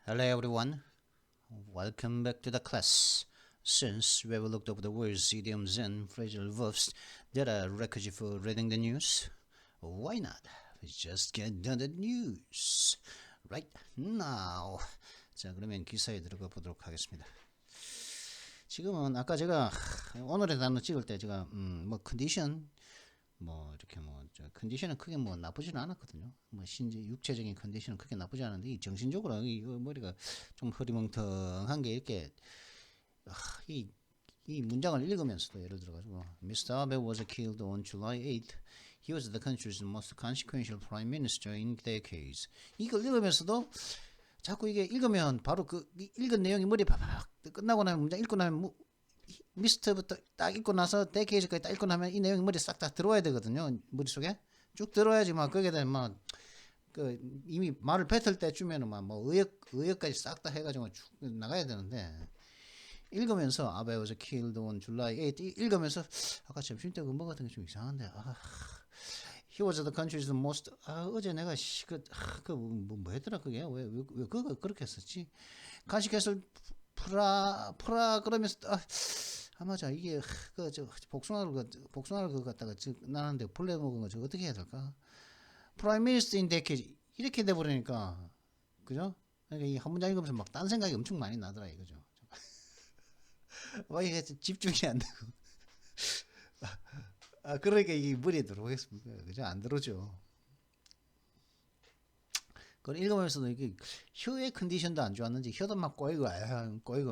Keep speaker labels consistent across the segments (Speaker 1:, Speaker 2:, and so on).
Speaker 1: Hello everyone, welcome back to the class. Since we have looked over the words, idioms and phrasal verbs that are requisite for reading the news, why not? We just get done the news right now. 자, 그러면 기사에 들어가 보도록 하겠습니다. 지금은 아까 제가 오늘의 단어 찍을 때 제가 뭐 컨디션 뭐 이렇게 뭐 컨디션은 크게 뭐 나쁘지는 않았거든요. 뭐 신체 육체적인 컨디션은 크게 나쁘지 않은데 이 정신적으로 이 머리가 좀 흐리멍텅한 게 이렇게 이 문장을 읽으면서도 예를 들어 가지고 Mr. Abe was killed on July 8th. He was the country's most consequential prime minister in decades. 이걸 읽으면서도 자꾸 이게 읽으면 바로 그 읽은 내용이 머리에 바박 끝나고 나면 문장 읽고 나면 미스트부터 딱 읽고 나서 데케이지까지 딱 읽고 나면 이 내용이 머리에 싹 다 들어와야 되거든요. 머릿속에 쭉 들어야지 막 거기에 대한 그 이미 말을 뱉을 때쯤에는 뭐 의역까지 싹 다 해가지고 쭉 나가야 되는데 읽으면서 아베 was killed on July 8th 읽으면서 아까 점심 때 근무 같은 게 좀 이상한데 He was the country's most 어제 내가 뭐 했더라 그게 왜 그거 그렇게 했었지 간식해서 프라 그러면서 맞아 이게 복숭아를 그거 갖다가 나는데 본래 먹은 거 저 어떻게 해야 될까? 프라임 미니스터인 데케 이렇게 돼 버리니까 그죠? 그러니까 이 한 문장 읽으면서 막 딴 생각이 엄청 많이 나더라 이거죠. 와 이게 집중이 안 되고 그러니까 이게 머리에 들어오겠습니까? 그죠? 안 들어오죠. 그걸 읽으면서도 이게 혀의 컨디션도 안 좋았는지 혀도 막 꼬이고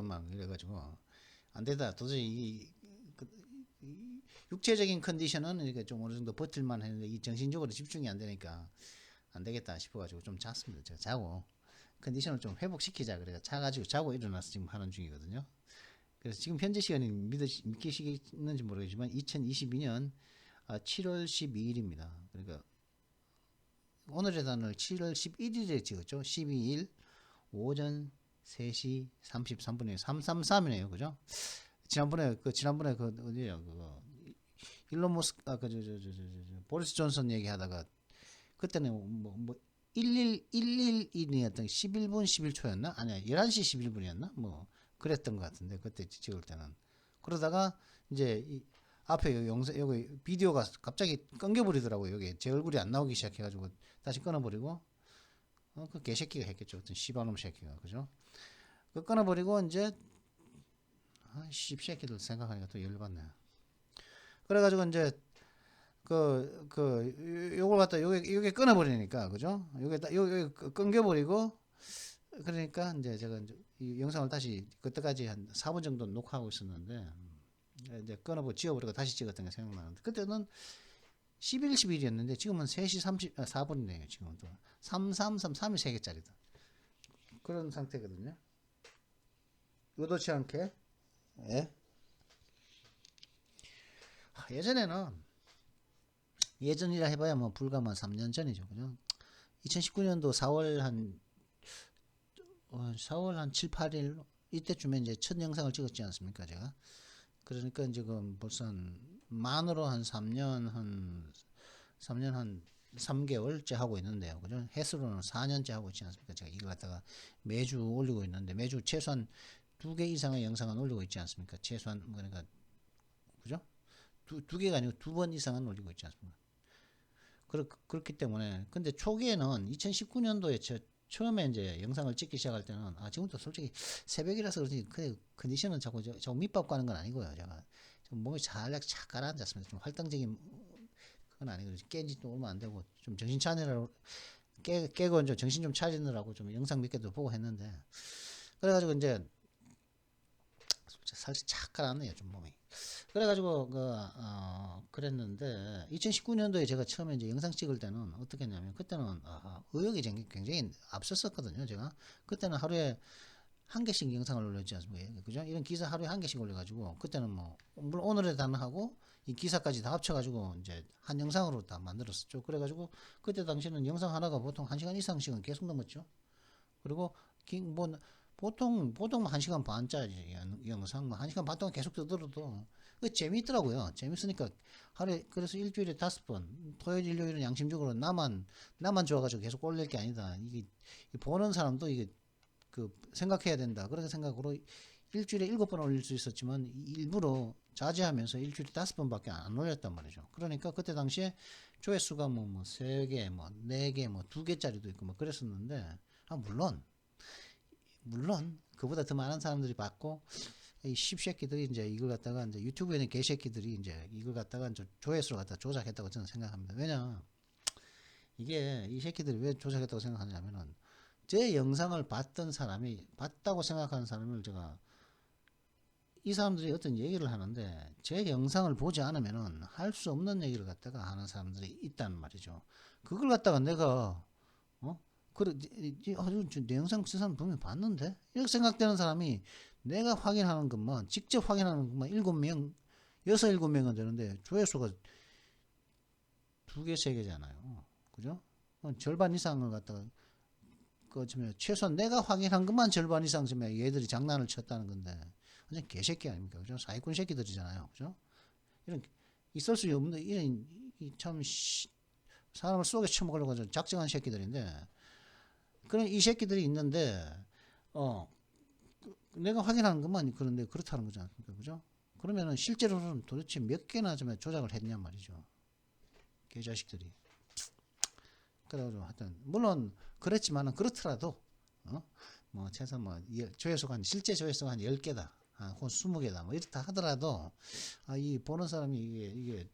Speaker 1: 막 이래가지고 안 되다. 도저히 육체적인 컨디션은 이렇게 좀 어느 정도 버틸만 했는데 이 정신적으로 집중이 안 되니까 안 되겠다 싶어가지고 좀 잤습니다. 제가 자고 컨디션을 좀 회복시키자 그래가 자고 일어나서 지금 하는 중이거든요. 그래서 지금 현재 시간이 믿기시는지 모르겠지만 2022년 7월 12일입니다. 그러니까 오늘의 단어를 7월 11일에 찍었죠. 12일 오전 3시 33분이에요. 333이네요. 그죠? 지난번에 어디야 그거 일론 머스크 보리스 존슨 얘기하다가 그때는 뭐 111이었던 11분 11초였나? 아니야 11시 11분이었나? 뭐 그랬던 것 같은데 그때 찍을 때는 그러다가 이제 앞에 영상 여기 비디오가 갑자기 끊겨버리더라고요. 여기 제 얼굴이 안 나오기 시작해가지고 다시 끊어버리고 그 개새끼가 했겠죠. 어떤 씨발놈 새끼가 그죠? 그 끊어버리고 이제 씹새끼들 생각하니까 또 열받네. 그래가지고 이제 요걸 갖다 요게 끊어버리니까 그죠? 요게 끊겨버리고 그러니까 이제 제가 이 영상을 다시 그때까지 한 4분 정도 녹화하고 있었는데 이제 끊어버리고 지워버리고 다시 찍었던 게 생각나는데 그때는 11일이었는데 지금은 3시 34분이네요. 지금은 또 3333이 3개짜리다. 그런 상태거든요. 의도치 않게 예? 예전이라 해봐야 뭐 불과 뭐 3년 전이죠. 그죠? 2019년도 4월 한 7, 8일 이때쯤에 이제 첫 영상을 찍었지 않습니까? 제가. 그러니까 지금 벌써 만으로 한 3년 한 3개월째 하고 있는데요. 그죠? 횟수로는 4년째 하고 있지 않습니까? 제가 이걸 갖다가 매주 올리고 있는데 매주 최소한 2개 이상의 영상은 올리고 있지 않습니까? 최소한 그러니까 그죠? 두 개가 아니고 2번 이상은 올리고 있지 않습니까? 그렇기 때문에 근데 초기에는 2019년도에 처음에 이제 영상을 찍기 시작할 때는 지금도 솔직히 새벽이라서 그렇지 컨디션은 자꾸 밑밥 가는 건 아니고요. 제가 좀 몸이 살짝 착 가라앉았습니다. 좀 활동적인 그건 아니고 깬 지 또 얼마 안 되고 좀 정신 차리느라고 깨고 이제 정신 좀 차리느라고 좀 영상 몇 개도 보고 했는데 그래가지고 이제 살짝 착 가라앉네요. 좀 몸이. 그래가지고 그랬는데 2019년도에 제가 처음에 이제 영상 찍을 때는 어떻게 했냐면 그때는 의욕이 굉장히 앞섰었거든요. 제가 그때는 하루에 한 개씩 영상을 올렸지 않습니까? 그죠? 이런 기사 하루에 한 개씩 올려가지고 그때는 뭐 물론 오늘의 단어하고 이 기사까지 다 합쳐가지고 이제 한 영상으로 다 만들었었죠. 그래가지고 그때 당시에는 영상 하나가 보통 1시간 이상씩은 계속 넘었죠. 그리고 뭐 보통 1시간 반짜리 영상 뭐 1시간 반 동안 계속 뜨더라도 그 재미있더라고요. 재밌으니까 하루에 그래서 일주일에 5번 토요일 일요일은 양심적으로 나만 좋아가지고 계속 올릴 게 아니다. 이게 보는 사람도 이게 그 생각해야 된다. 그렇게 생각으로 일주일에 7번 올릴 수 있었지만 일부러 자제하면서 일주일에 5번밖에 안 올렸단 말이죠. 그러니까 그때 당시에 조회수가 뭐 3개, 뭐 4개, 뭐 2개짜리도 있고 뭐 그랬었는데, 물론 그보다 더 많은 사람들이 봤고, 이 씹새끼들이 이제 이걸 갖다가 이제 유튜브에 있는 개새끼들이 이제 이걸 갖다가 이제 조회수를 갖다 조작했다고 저는 생각합니다. 왜냐, 이게 이 새끼들이 왜 조작했다고 생각하냐면은, 제 영상을 봤다고 생각하는 사람을 제가, 이 사람들이 어떤 얘기를 하는데 제 영상을 보지 않으면은 할 수 없는 얘기를 갖다가 하는 사람들이 있단 말이죠. 그걸 갖다가 내가 그래 내 영상 저 사람 분명히 봤는데 이렇게 생각되는 사람이 내가 확인하는 것만 직접 확인하는 것만 7명 7명은 되는데 조회수가 2개 3개잖아요. 그죠? 절반 이상을 갖다가 최소한 내가 확인한 것만 절반 이상 쯤에 얘들이 장난을 쳤다는 건데 완전 개새끼 아닙니까? 그죠? 사기꾼 새끼들이잖아요. 그죠? 이런 있을 수 없는 이런 참 사람을 속에 쳐먹으려고 작정한 새끼들인데 그런 이 새끼들이 있는데 내가 확인하는 것만 그런데 그렇다는 거지 않습니까? 그죠? 그러면은 실제로는 도대체 몇 개나 좀 조작을 했냔 말이죠. 개자식들이. 그래가지고 하여튼 물론 그랬지만은 그렇더라도 뭐 최소 뭐 조회수가 실제 조회수가 한 10개다. 혹은 20개다. 뭐 이렇다 하더라도 이 보는 사람이 이게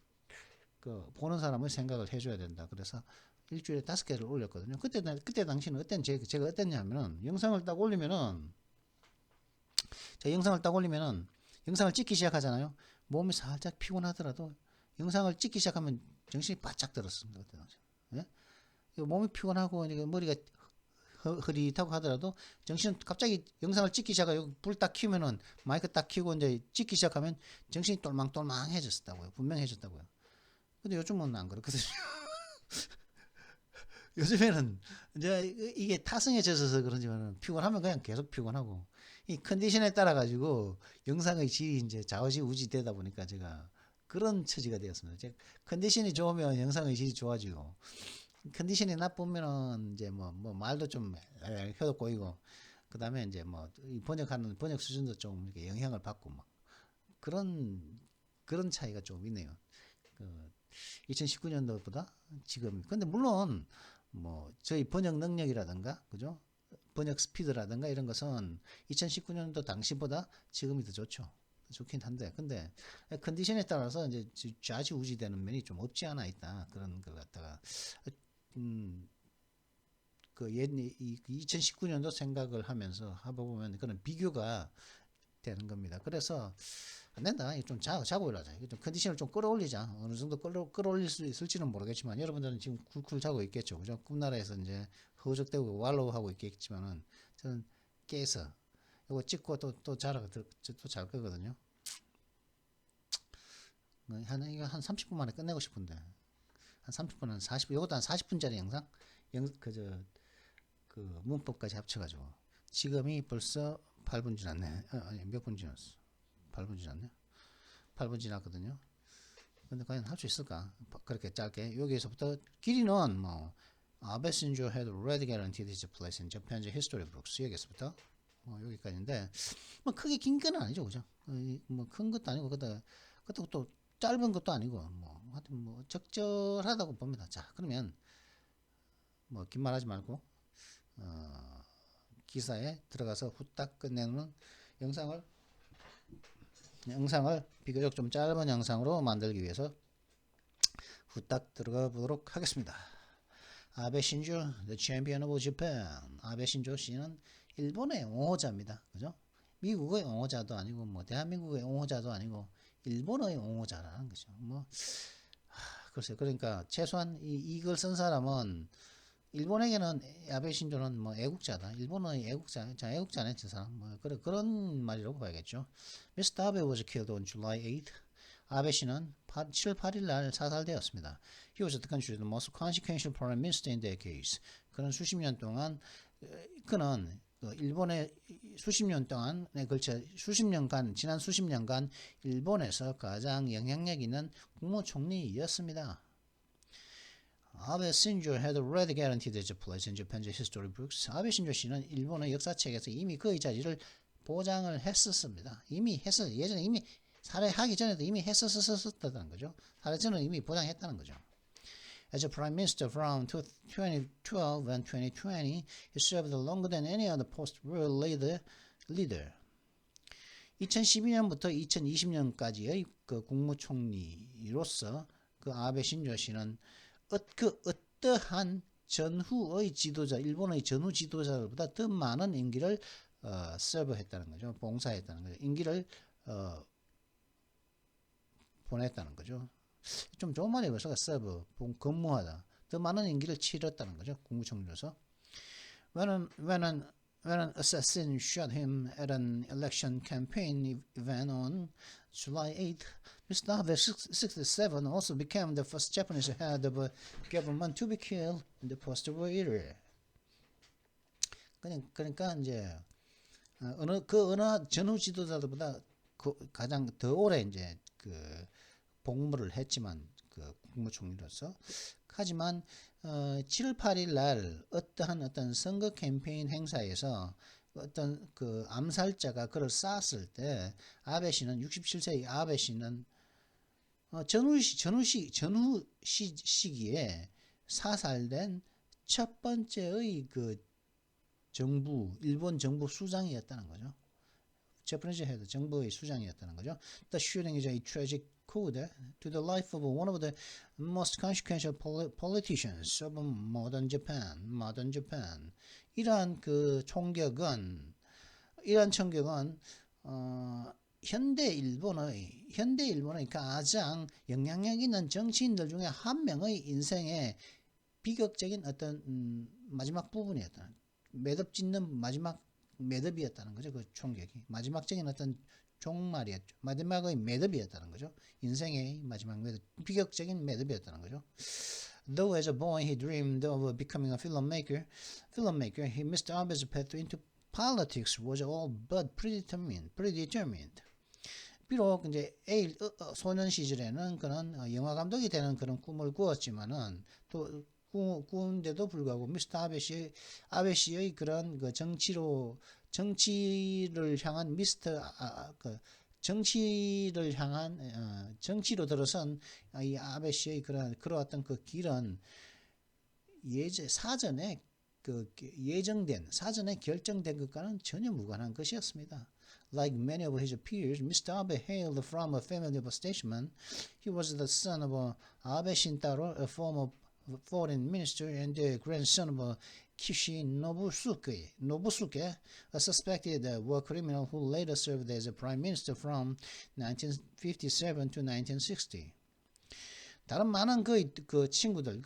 Speaker 1: 그 보는 사람의 생각을 해줘야 된다. 그래서 일주일에 5개를 올렸거든요. 그때 당시는 제가 어땠냐면은 영상을 딱 올리면은 영상을 찍기 시작하잖아요. 몸이 살짝 피곤하더라도 영상을 찍기 시작하면 정신이 바짝 들었습니다. 그때 당시. 예? 몸이 피곤하고 머리가 흐릿하고 하더라도 정신은 갑자기 영상을 찍기 시작하고 불 딱 켜면은 마이크 딱 켜고 이제 찍기 시작하면 정신이 똘망똘망해졌다고요. 분명해졌다고요. 근데 요즘은 안 그렇거든요. 요즘에는 이제 이게 타성에 젖어서 그런지만 피곤하면 그냥 계속 피곤하고 이 컨디션에 따라 가지고 영상의 질이 이제 좌우지우지 되다 보니까 제가 그런 처지가 되었습니다. 제가 컨디션이 좋으면 영상의 질이 좋아지고 컨디션이 나쁘면은 이제 뭐 말도 좀 혀도 꼬이고 그다음에 이제 뭐 번역하는 번역 수준도 좀 이렇게 영향을 받고 막 그런 차이가 좀 있네요. 2019년도보다 지금. 근데 물론 뭐 저희 번역 능력이라든가 그죠? 번역 스피드라든가 이런 것은 2019년도 당시보다 지금이 더 좋죠. 좋긴 한데 근데 컨디션에 따라서 이제 좌지우지 되는 면이 좀 없지 않아 있다. 그런 걸 갖다가 그 2019년도 생각을 하면서 해보면 그런 비교가 되는 겁니다. 그래서 안 된다. 좀 자고 일하자. 좀 컨디션을 좀 끌어올리자. 어느 정도 끌어올릴 수 있을지는 모르겠지만 여러분들은 지금 쿨쿨 자고 있겠죠. 그죠? 꿈나라에서 이제 허우적대고 왈로우하고 있겠지만은 저는 깨서 이거 찍고 또 자러 또 잘 거거든요. 이거 한 30분 만에 끝내고 싶은데 한 30분 한 40분 이것도 한 40분짜리 영상 그 문법까지 합쳐가지고 지금이 벌써 8분 지났네. 아니 몇 분 지났어? 8분 지났네. 8분 지났거든요. 근데 과연 할 수 있을까? 그렇게 짧게 여기에서부터 길이는 뭐 Abesinjo had already guaranteed his place in Japan's history books 여기서부터 여기까지인데 뭐 크게 긴 건 아니죠, 그죠? 뭐 큰 것도 아니고 그것도 또 짧은 것도 아니고 뭐 하여튼 뭐 적절하다고 봅니다. 자 그러면 뭐 긴 말하지 말고 기사에 들어가서 후딱 끝내는 영상을 비교적 좀 짧은 영상으로 만들기 위해서 후딱 들어가 보도록 하겠습니다. 아베 신조, the champion of Japan. 아베 신조 씨는 일본의 옹호자입니다. 그죠? 미국의 옹호자도 아니고 뭐 대한민국의 옹호자도 아니고 일본의 옹호자라는 거죠. 뭐 글쎄요. 그러니까 최소한 이걸 쓴 사람은 일본에게는 아베 신조는 뭐 애국자다. 일본의 애국자네 저 사람. 뭐 그런 말이라고 봐야겠죠. Mr. Abe was killed on July 8th. 아베 씨는 7월 8일 날 사살되었습니다. He was the country's most consequential prime minister in their case. 그는 일본의 수십 년간에 걸쳐 지난 수십 년간 일본에서 가장 영향력 있는 국무총리였습니다. 아베 신조 had already guaranteed his place in Japan's history books. 아베 신조 씨는 일본의 역사책에서 이미 그의 자리를 보장을 했었습니다. 이미 했어. 예전에 이미 살해하기 전에도 이미 했었다는 거죠. 살해 전에 이미 보장했다는 거죠. As a prime minister from 2012 and 2020, he served longer than any other post-war leader. 2012년부터 2020년까지의 그 국무총리로서 그 아베 신조 씨는 어떠한 전후의 지도자, 일본의 전후 지도자들보다 더 많은 임기를 서브했다는 거죠. 봉사했다는 거죠. 임기를 보냈다는 거죠. 좀 좋은 말이 벌써 서브, 근무하다. 더 많은 임기를 치렀다는 거죠. 국무총리로서. When an assassin shot him at an election campaign event on July 8th, Mr. Abe, 67, also became the first Japanese head of a government to be killed in the post-war era. 그러니까 이제 어느 전후 지도자들보다 가장 더 오래 이제 그 복무를 했지만 그 국무총리로서 하지만 7월 8일 날 어떤 선거 캠페인 행사에서 어떤 그 암살자가 그를 쐈을 때 아베 씨는 67세의 아베 씨는 전후 시기에 사살된 첫 번째의 그 일본 정부 수장이었다는 거죠. Japanese head, 정부의 수장이었다는 거죠. The shooting is a tragic ode to the life of one of the most consequential politicians of modern Japan. 이러한 총격은 현대 일본의 가장 영향력 있는 정치인들 중에 한 명의 인생의 비극적인 어떤 마지막 부분이었다. 매듭짓는 마지막 매듭이었다는 거죠. 그 총격이 마지막적인 어떤 종말이었죠. 마지막의 매듭이었다는 거죠. 인생의 마지막 매듭, 비극적인 매듭이었다는 거죠. Though as a boy he dreamed of becoming a filmmaker, Mr. Abe's path into politics was all but predetermined. 비록 이제 소년 시절에는 그런 영화 감독이 되는 그런 꿈을 꾸었지만은 또 꾸는데도 불구하고 미스터 아베 씨의 그런 그 정치를 향한 정치로 들어선 이 아베 씨의 그러했던 그 길은 사전에 결정된 것과는 전혀 무관한 것이었습니다. Like many of his peers, Mr. Abe hailed from a family of statesmen. He was the son of Abe Shintaro, a former foreign minister, and the grandson of Kishi Nobusuke, a suspected war criminal who later served as a prime minister from 1957 to 1960. 다른 많은 그 친구들,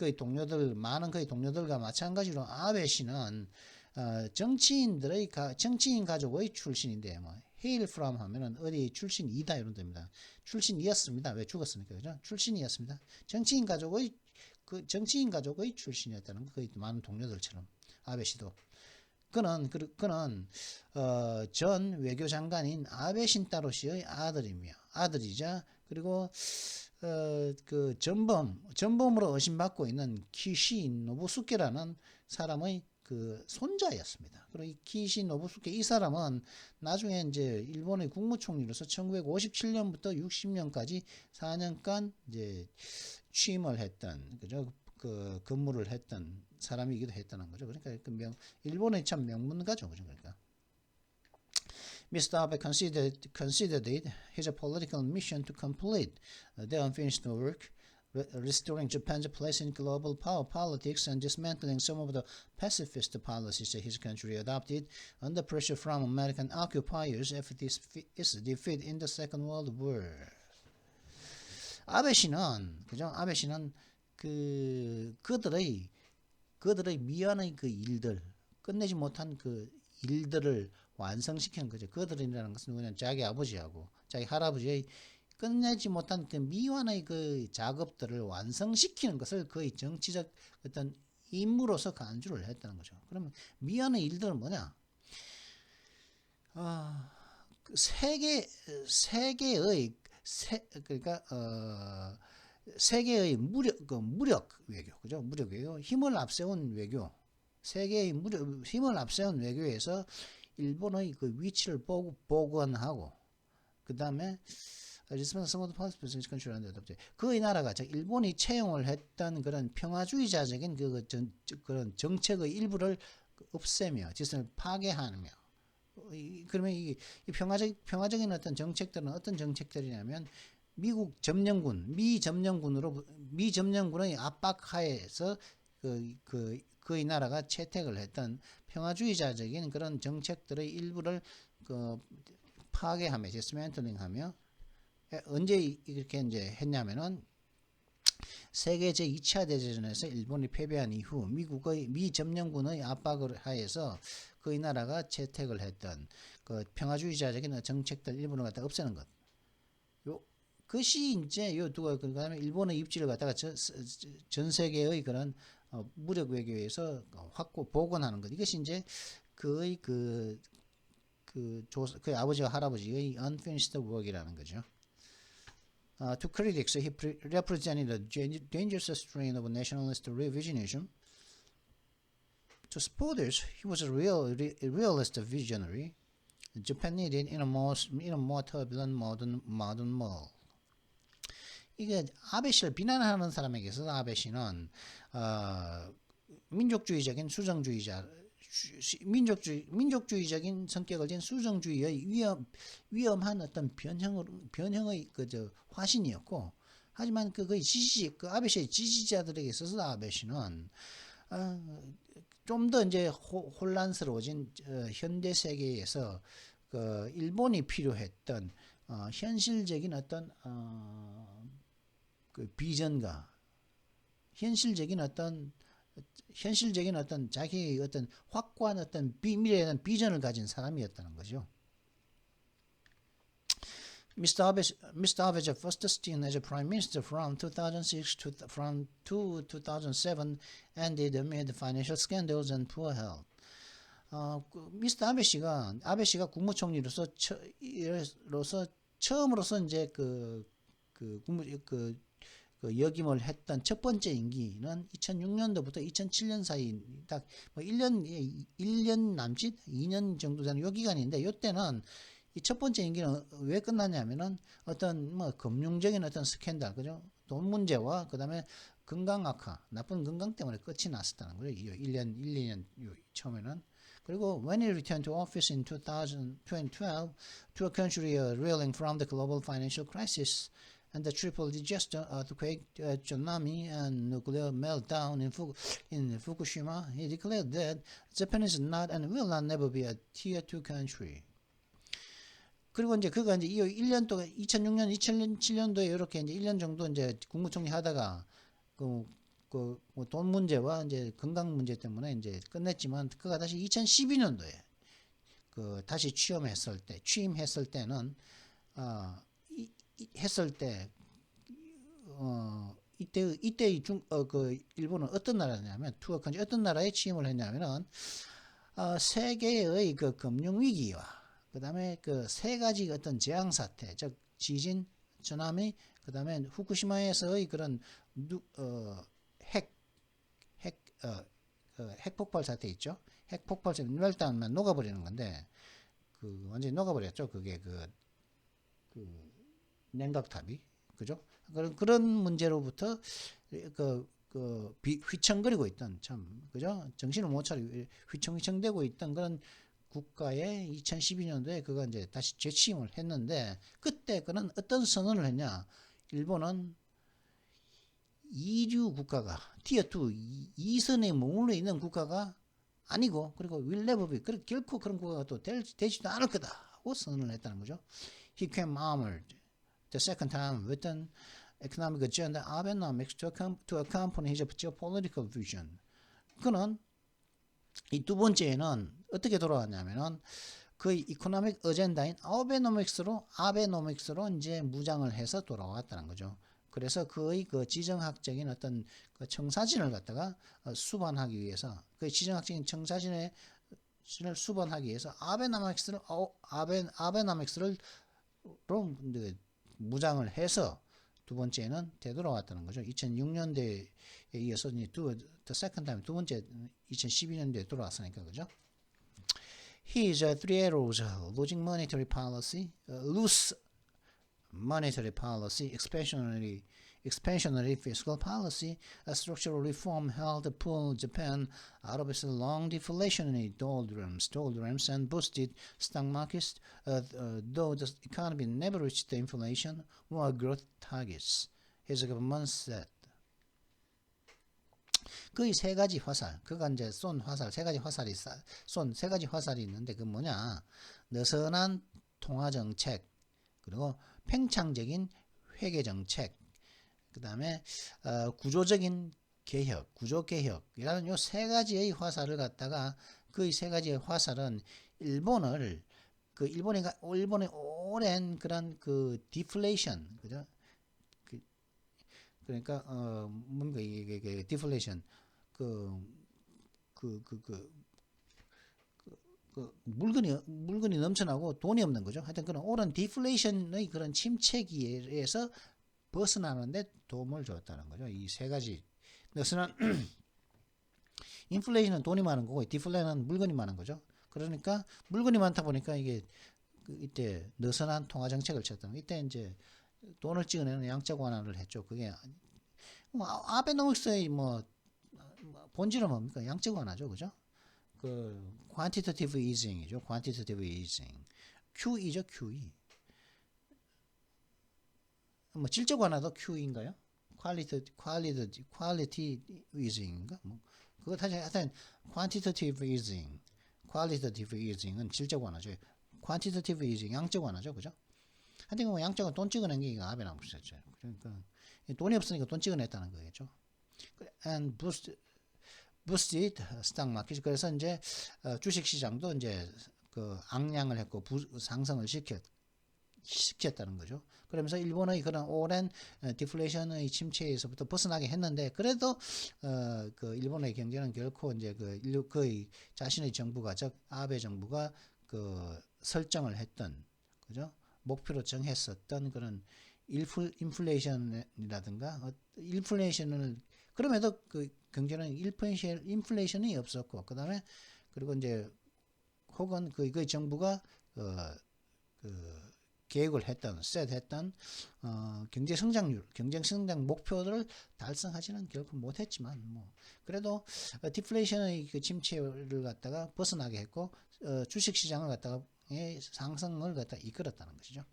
Speaker 1: 많은 그의 동료들과 마찬가지로 아베 씨는 정치인 가족의 출신인데 hail from 하면은 어디 출신이다 이런 됩니다. 출신이었습니다. 왜 죽었습니까? 그죠? 출신이었습니다. 정치인 가족의 출신이었다는 거 거의 많은 동료들처럼 아베 씨도 그는 전 외교장관인 아베 신타로 씨의 아들이자 그리고 그 전범으로 의심받고 있는 키시 노부수케라는 사람의 그 손자였습니다. 그리고 이 키시 노부수케 이 사람은 나중에 이제 일본의 국무총리로서 1957년부터 60년까지 4년간 이제 취임을 했던 그죠? 그 근무를 했던 사람이기도 했다는 거죠. 그러니까 일본의 참 명문가죠. 그러니까 Mr. Abe considered it his political mission to complete the unfinished work, restoring Japan's place in global power politics and dismantling some of the pacifist policies that his country adopted under pressure from American occupiers after its defeat in the Second World War. 아베 씨는 그들의 미완의 그 일들, 끝내지 못한 그 일들을 완성시키는 거죠. 그들이라는 것은 누구냐면 자기 아버지하고 자기 할아버지의 끝내지 못한 그 미완의 그 작업들을 완성시키는 것을 거의 정치적 어떤 임무로서 간주를 했다는 거죠. 그러면 미완의 일들은 뭐냐? 세계의 그러니까 세계의 무력 외교, 그죠? 무력 외교, 힘을 앞세운 외교, 세계의 힘을 앞세운 외교에서 일본의 그 위치를 복원하고, 그 다음에 그 나라가 일본이 채용을 했던 그런 평화주의자적인 그런 정책의 일부를 없애며, 짓을 파괴하며, 그러면 이 평화적인 어떤 정책들은 어떤 정책들이냐면 미국 점령군, 미 점령군의 압박하에서 이 나라가 채택을 했던 평화주의자적인 그런 정책들의 일부를 파괴하며, 디스맨틀링하며, 언제 이렇게 이제 했냐면은 세계 제2차 대전에서 일본이 패배한 이후 미 점령군의 압박을 하에서 이 나라가 채택을 했던 그 평화주의자적인 정책들 일부를 갖다 없애는 것. 그것이 이제 그다음에 일본의 입지를 갖다가 전 세계의 그런 무력 외교에서 복원하는 것. 이것이 이제 그의 그 아버지와 할아버지의 unfinished work이라는 거죠. To critics, he represented a dangerous strain of nationalist revisionism. To supporters, he was a realist visionary. Japan needed in a more turbulent modern world. 이게 아베 씨를 비난하는 사람에게 있어서 아베 씨는 민족주의적인 수정주의자, 민족주의적인 성격을 진 수정주의의 위험한 어떤 변형의 화신이었고, 하지만 그 아베 씨의 지지자들에게 있어서 아베 씨는 좀 더 이제 혼란스러워진 현대 세계에서 일본이 필요했던 현실적인 어떤 그 비전과 현실적인 어떤 자기의 어떤 확고한 어떤 미래에 대한 비전을 가진 사람이었다는 거죠. Mr. Abe's first stint as a prime minister from 2006 to 2007 ended amid financial scandals and poor health. 미스터 아베 씨가 국무총리로서 처음으로서 이제 역임을 했던 첫 번째 임기는 2006년도부터 2007년 사이 딱 뭐 1년 남짓 2년 정도 되는 요 기간인데, 요때는 이 첫 번째 임기는 왜 끝났냐면은 어떤 뭐 금융적인 어떤 스캔들, 그죠? 돈 문제와 그다음에 건강 악화, 나쁜 건강 때문에 끝이 났었다는 거죠. 1년 2년 처음에는. 그리고 when he returned to office in 2012 to a country reeling from the global financial crisis and the triple disaster earthquake, tsunami, and nuclear meltdown in Fukushima, he declared that Japan is not and will not never be a tier 2 country. 그리고 이제 그가 이제 1년 동안 2006년, 2007년도에 이렇게 이제 1년 정도 이제 국무총리 하다가 뭐 돈 문제와 이제 건강 문제 때문에 이제 끝냈지만, 그가 다시 2012년도에 다시 취임했을 때는 이때의 일본은 어떤 나라냐면 어떤 나라에 취임을 했냐면은 세계의 그 금융 위기와 그다음에 그 세 가지 어떤 재앙 사태, 즉 지진, 쓰나미, 그다음에 후쿠시마에서의 그런 핵 폭발 사태 있죠. 핵 폭발 사태 멸당만 녹아버리는 건데, 완전히 녹아버렸죠. 그게 냉각탑이, 그죠? 그런 문제로부터 휘청거리고 있던, 참, 그죠? 정신을 못 차리고 휘청휘청대고 있던 그런 국가에 2012년도에 그가 이제 다시 재취임을 했는데, 그때 그는 어떤 선언을 했냐? 일본은 이류 국가가 티어 2 2선에 머물러 있는 국가가 아니고, 그리고 will never be, 결코 그런 국가가 또 되지도 않을 거다 하고 선언을 했다는 거죠. He came armed the second time with an economic agenda Abenomics to accompany his geopolitical vision. 그는 이 두 번째에는 어떻게 돌아왔냐면은 그 이코노믹 어젠다인 아베노믹스로 이제 무장을 해서 돌아왔다는 거죠. 그래서 그의 그 지정학적인 어떤 그 청사진을 갖다가 수반하기 위해서, 그 지정학적인 청사진을 수반하기 위해서 아베노믹스를 무장을 해서 두 번째는 되돌아왔다는 거죠. 2006년대에 이어서 이제 the second time 두 번째 2012년대에 돌아왔으니까 그죠? His three arrows: losing monetary policy, loose monetary policy, expansionary fiscal policy, a structural reform helped pull Japan out of its long deflationary doldrums and boosted stock markets, though the economy never reached the inflation or growth targets. His government said. 그 세 가지 화살, 그가 이제 쏜 화살, 세 가지 화살이 쏜 세 가지 화살이 있는데 그 뭐냐? 느슨한 통화 정책, 그리고 팽창적인 회계 정책, 그 다음에 구조적인 개혁, 구조 개혁이라는 요 세 가지의 화살을 갖다가 그 세 가지의 화살은 일본의 오랜 그런 그 디플레이션, 그죠? 그러니까 뭔가 이게 디플레이션 물건이 넘쳐나고 돈이 없는 거죠. 하여튼 그런 오랜 디플레이션의 그런 침체기에서 벗어나는데 도움을 줬다는 거죠. 이 세 가지. 느슨한 인플레이션은 돈이 많은 거고 디플레이션은 물건이 많은 거죠. 그러니까 물건이 많다 보니까 이게 이때 느슨한 통화 정책을 쳤다는 거. 이때 이제 돈을 찍어내는 양적 완화를 했죠. 그게 아베노믹스의 본질은 뭡니까? 양적 완화죠, 그죠? 그 quantitative easing이죠. quantitative easing. QE죠, QE. 질적 완화도 QE인가요? quality easing인가? 그거 다시 하여튼 quantitative easing, qualitative easing은 질적 완화죠. quantitative easing 양적 완화죠, 그죠? 하여튼 양적은 돈 찍어낸 게 아베노믹스였죠. 그러니까 돈이 없으니까 돈 찍어냈다는 거겠죠. And boosted stock market. 그래서 이제 주식 시장도 이제 그 악량을 했고 상승을 시켰다는 거죠. 그러면서 일본의 그런 오랜 디플레이션의 침체에서부터 벗어나게 했는데 그래도 그 일본의 경제는 결코 이제 거의 자신의 정부가 즉 아베 정부가 그 설정을 했던 그죠? 목표로 정했었던 그런 인플레이션이라든가 인플레이션을 그럼에도 그 경제는 인플레이션이 없었고 그다음에 그리고 이제 혹은 그 정부가 계획을 했던 경제 성장 목표를 달성하지는 결코 못했지만 그래도 디플레이션의 그 침체를 갖다가 벗어나게 했고 주식 시장을 갖다가 상승을 갖다 이끌었다는 것이죠.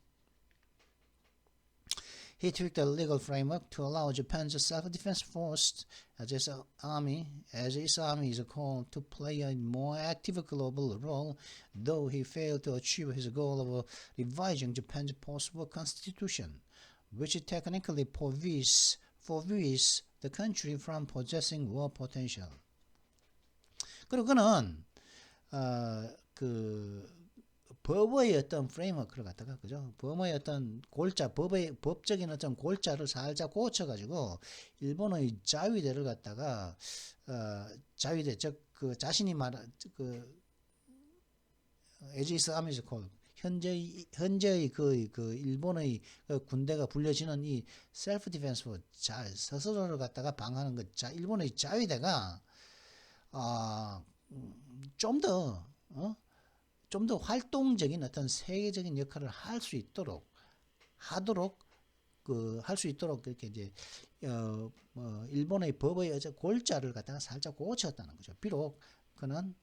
Speaker 1: He tweaked the legal framework to allow Japan's self-defense force as its army is called to play a more active global role, though he failed to achieve his goal of revising Japan's post-war constitution, which technically forbids the country from possessing war potential. 그리고 그는 법의 어떤 프레임워크를 갖다가 그죠? 법의 어떤 법적인 어떤 골자를 살짝 고쳐가지고 일본의 자위대를 갖다가 자위대 즉 그 자신이 말한 에지스 아미즈 콜 현재의 그 일본의 군대가 불려지는 이 셀프 디펜스 스스로를 갖다가 방어하는 일본의 자위대가 좀 더 활동적인 어떤 세계적인 역할을 할 수 있도록 그렇게 이제 일본의 법의 골자를 갖다가 살짝 고쳤다는 거죠. 비록 그는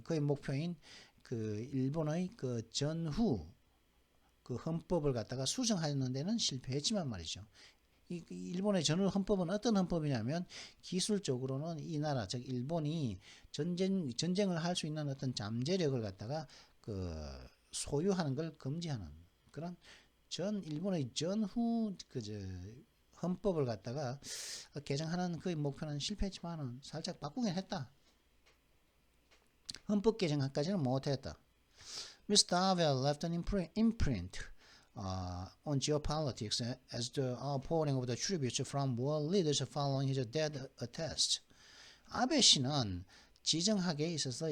Speaker 1: 그의 목표인 그 일본의 그 전후 그 헌법을 갖다가 수정하는 데는 실패했지만 말이죠. 이 일본의 전후 헌법은 어떤 헌법이냐면 기술적으로는 이 나라 즉 일본이 전쟁을 할 수 있는 어떤 잠재력을 갖다가 소유하는 걸 금지하는 그런 일본의 전후 헌법을 갖다가 개정하는 그 목표는 실패했지만은 살짝 바꾸긴 했다. 헌법 개정까지는 못했다. Mr. Abe left an imprint on geopolitics as the outpouring of the tributes from world leaders following his death attest. 아베 씨는 지정학에 있어서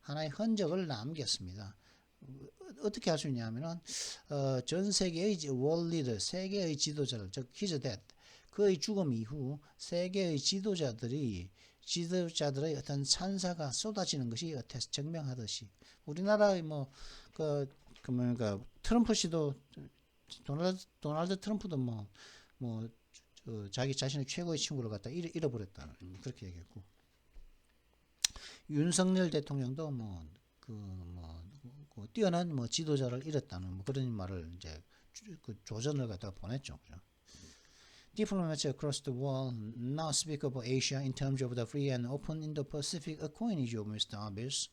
Speaker 1: 하나의 흔적을 남겼습니다. 어떻게 할 수 있냐면은 전 세계의 월리더 세계의 지도자를 즉 his death 그의 죽음 이후 세계의 지도자들의 어떤 찬사가 쏟아지는 것이 어때서 증명하듯이 우리나라의 그러니까 트럼프 씨도 도널드 트럼프도 자기 자신의 최고의 친구를 갖다 잃어버렸다는 그렇게 얘기했고 윤석열 대통령도 뛰어난 지도자를 잃었다는 그런 말을 이제 그 조전을 갖다가 보냈죠. 그죠? Diplomats across the world now speak about Asia in terms of the free and open Indo-Pacific economy of Mr. Abbas.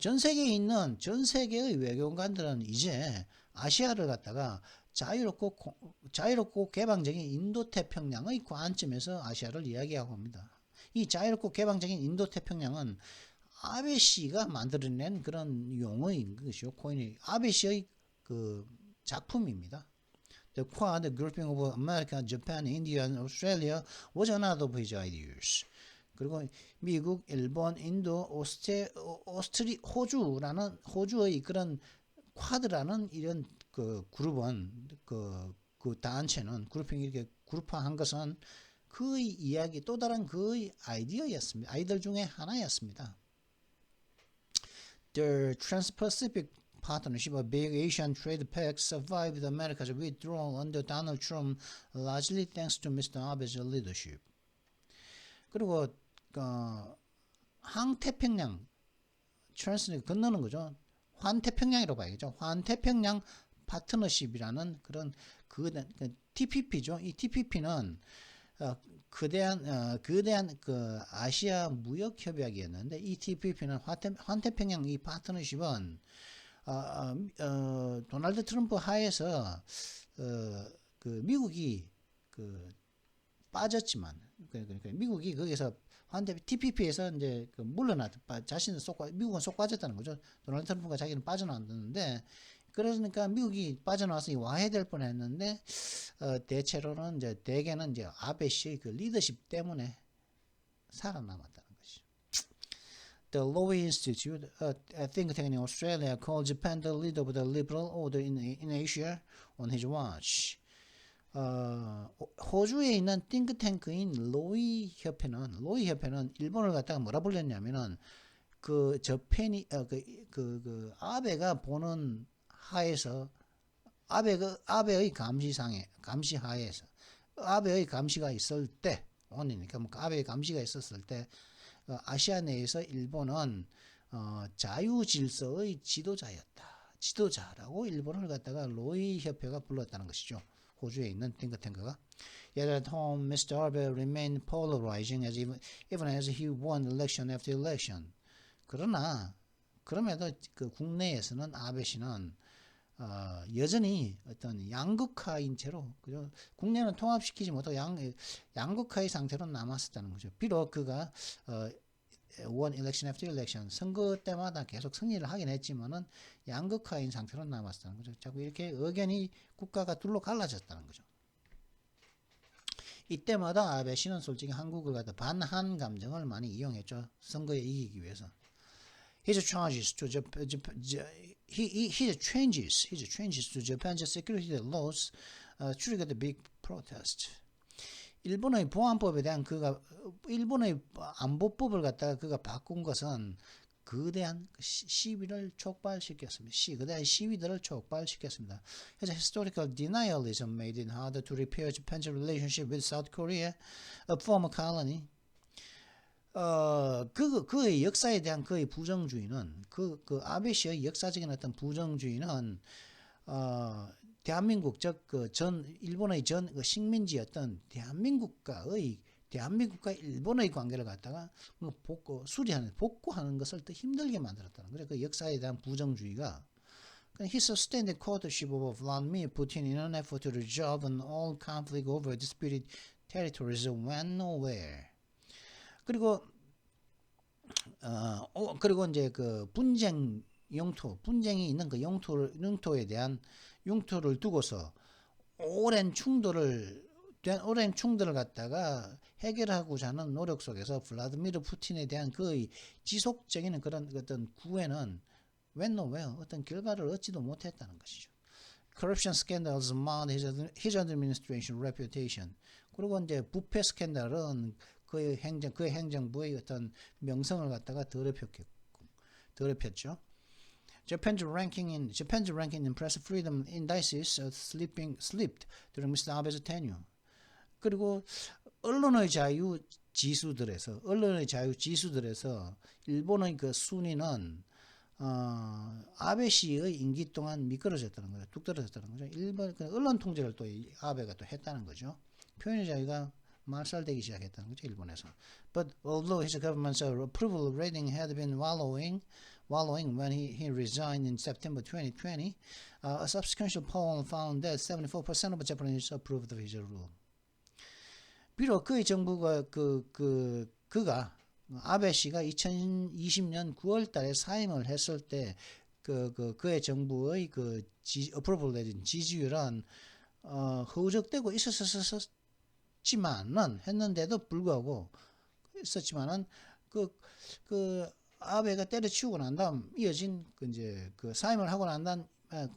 Speaker 1: 전 세계에 있는 전 세계의 외교관들은 이제 아시아를 갖다가 자유롭고 개방적인 인도태평양의 관점에서 아시아를 이야기하고 합니다. 이 자유롭고 개방적인 인도태평양은 아베 씨가 만들어낸 그런 용어인 것이요. 코인이 아베 씨의 그 작품입니다. The Quad grouping of America, Japan, India, and Australia was another of his ideas. 그리고 미국, 일본, 인도, 호주의 그런 쿼드라는 이런 그 그룹은 그 단체는 그룹핑 이렇게 그룹화한 것은 그의 이야기 또 다른 그의 아이디어였습니다. 아이들 중에 하나였습니다. The Trans-Pacific Partnership, a big Asian trade pact, survived America's withdrawal under Donald Trump, largely thanks to Mr. Abe's leadership. 그리고 항태평양, 트랜스 건너는 거죠. 환태평양이라고 봐야겠죠. 환태평양 파트너십이라는 그런 그 TPP죠. 이 TPP는 거대한 그 아시아 무역 협약이었는데 이 TPP는 환태평양 이 파트너십은 도널드 트럼프 하에서 그 미국이 그 빠졌지만 그러니까 미국이 거기서 TPP에서 이제 그 물러났다 자신은 미국은 쏙 빠졌다는 거죠. 도널드 트럼프가 자기는 빠져나왔는데 그러니까 미국이 빠져나와서 와해될 뻔했는데 대체로는 이제 대개는 이제 아베 씨의 그 리더십 때문에 살아남았다는 것이죠. The Lowy Institute, a think tank in Australia, called Japan the leader of the liberal order in Asia on his watch. 호주에 있는 띵크탱크인 로이 협회는 일본을 갖다가 뭐라 불렸냐면은 그 저편이 그 아베가 보는 하에서 아베의 감시하에서 아베의 감시가 있을 때 오니까 아베의 감시가 있었을 때 아시아 내에서 일본은 자유질서의 지도자라고 일본을 갖다가 로이 협회가 불렀다는 것이죠. 호주에 있는 띵크탱크가. Yet at home, Mr. Abe remained polarizing even as he won election after election. 그럼에도 그 국내에서는 아베 씨는 여전히 어떤 양극화인 채로 그죠? 국내는 통합시키지 못하고 양극화의 상태로 남았었다는 거죠. 비록 그가 won election after election 선거 때마다 계속 승리를 하긴 했지만은 양극화인 상태로 남았다는 거죠. 자꾸 이렇게 의견이 국가가 둘로 갈라졌다는 거죠. 이때마다 아베 씨는 솔직히 한국을 갖다 반한 감정을 많이 이용했죠. 선거에 이기기 위해서. His changes to Japan's security laws triggered a big protest. 일본의 보안법에 대한 일본의 안보법을 갖다가 그가 바꾼 것은 거대한 시위를 촉발시켰습니다. 거대한 시위들을 촉발시켰습니다. 그래서 historical denialism made it harder to repair Japan's relationship with South Korea, a former colony. 그의 역사에 대한 그의 부정주의는 그 아베 씨의 역사적인 어떤 부정주의는 대한민국 일본의 전 식민지였던 대한민국과 일본의 관계를 갖다가 복구하는 것을 더 힘들게 만들었다는 거죠. 그 역사에 대한 부정주의가. He sustained the courtship of Vladimir Putin in an effort to resolve all conflict over disputed territories went nowhere. 그리고 이제 그 분쟁이 있는 그 영토를 두고서 오랜 충돌을 갖다가 해결하고자 하는 노력 속에서 블라디미르 푸틴에 대한 그의 지속적인 그런 어떤 구애는 went nowhere. 어떤 결과를 얻지도 못했다는 것이죠. Corruption scandals marred his administration reputation. 그리고 이제 부패 스캔들은 그의 행정부의 어떤 명성을 갖다가 더럽혔죠. Japan's ranking in press freedom indices slipped during Mr. Abe's tenure. 그리고 언론의 자유 지수들에서 일본의 그 순위는 아베 씨의 임기 동안 미끄러졌다는 거죠. 뚝 떨어졌다는 거죠. 일본 그 언론 통제를 또 아베가 또 했다는 거죠. 표현의 자유가 말살되기 시작했다는 거죠. 일본에서. But although his government's approval rating had been wallowing when he resigned in September 2020, a subsequent poll found that 74% of Japanese approved of his rule. 비록 그의 정부가 그가 아베 씨가 2020년 9월 달에 사임을 했을 때 그의 정부의 approval rating 지지율은 허우적대고 했는데도 불구하고 있었지만은 아베가 때려치우고 난 다음 이어진 이제 사임을 하고 난 다음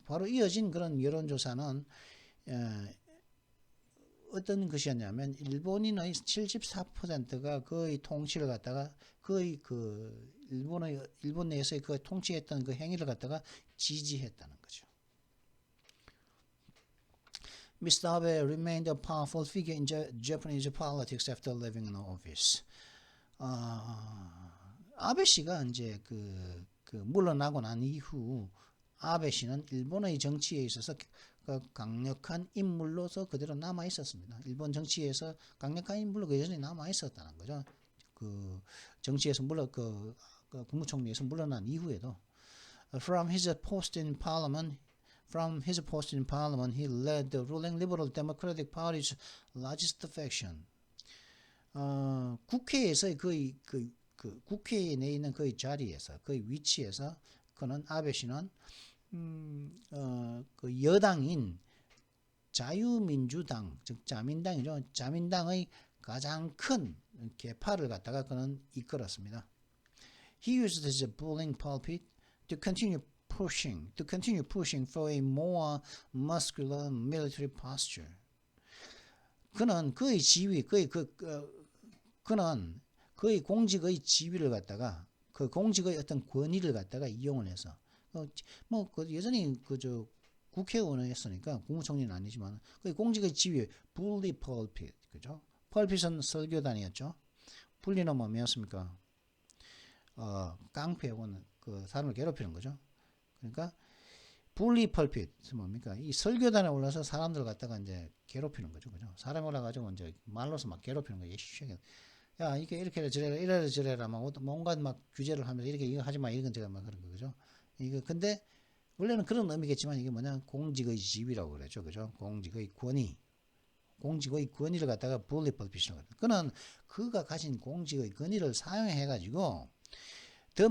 Speaker 1: 바로 이어진 그런 여론조사는 어떤 것이었냐면 일본인의 74%가 그의 통치를 갖다가 거의 일본 내에서의 그 통치했던 그 행위를 갖다가 지지했다는 거죠. Mr. Abe remained a powerful figure in Japanese politics after leaving the office. 아베 씨가 이제 물러나고 난 이후 아베 씨는 일본의 정치에 있어서 강력한 인물로서 그대로 남아 있었습니다. 일본 정치에서 강력한 인물로 여전히 남아 있었다는 거죠. 정치에서 국무총리에서 물러난 이후에도 From his post in parliament, he led the ruling Liberal Democratic Party's largest faction. 국회에서의 국회에 내 있는 그의 자리에서, 그의 위치에서 그는 아베 씨는 그 여당인 자유민주당, 즉 자민당이죠. 자민당의 가장 큰 계파를 갖다가 그는 이끌었습니다. He used his bullying pulpit to continue pushing for a more muscular military posture. 그는 그의 지위, 그는 그의 공직의 지위를 갖다가 그 공직의 어떤 권위를 갖다가 이용을 해서 여전히 국회의원이었으니까 국무총리는 아니지만 그 공직의 지위 bully pulpit, 그죠? 펄핏은 설교단이었죠. bully는 뭐였습니까? 깡패하고는 그 사람을 괴롭히는 거죠. 그러니까 bully pulpit 뭡니까? 이 설교단에 올라서 사람들 갖다가 이제 괴롭히는 거죠, 그죠? 사람 올라가지고 이제 말로서 막 괴롭히는 거예요. 야, 이게 이렇게 저래라, 이래라 저래라, 막 뭔가 막 규제를 하면서 이거 하지 마, 이건 제가 막 그런 거죠. 근데 원래는 그런 의미겠지만 이게 뭐냐, 공직의 지위라고 그러죠, 그죠? 공직의 권위를 갖다가 bully pulpit이라고 합니다. 그는 그가 가진 공직의 권위를 사용해가지고 더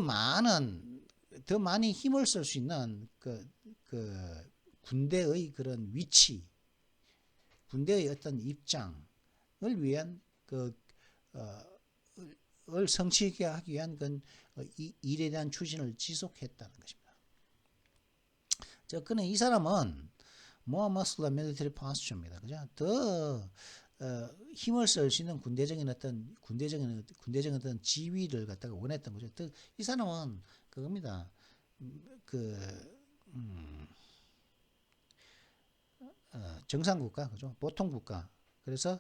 Speaker 1: 많이 힘을 쓸 수 있는 군대의 그런 위치, 군대의 어떤 입장을 위한 을 성취하게 하기 위한 이 일에 대한 추진을 지속했다는 것입니다. 그는 이 사람은 more muscular military posture입니다. 그죠? 더 힘을 쓸 수 있는 군대적인 어떤 지위를 갖다가 원했던 거죠. 이 사람은 그겁니다. 정상국가, 그죠? 보통국가. 그래서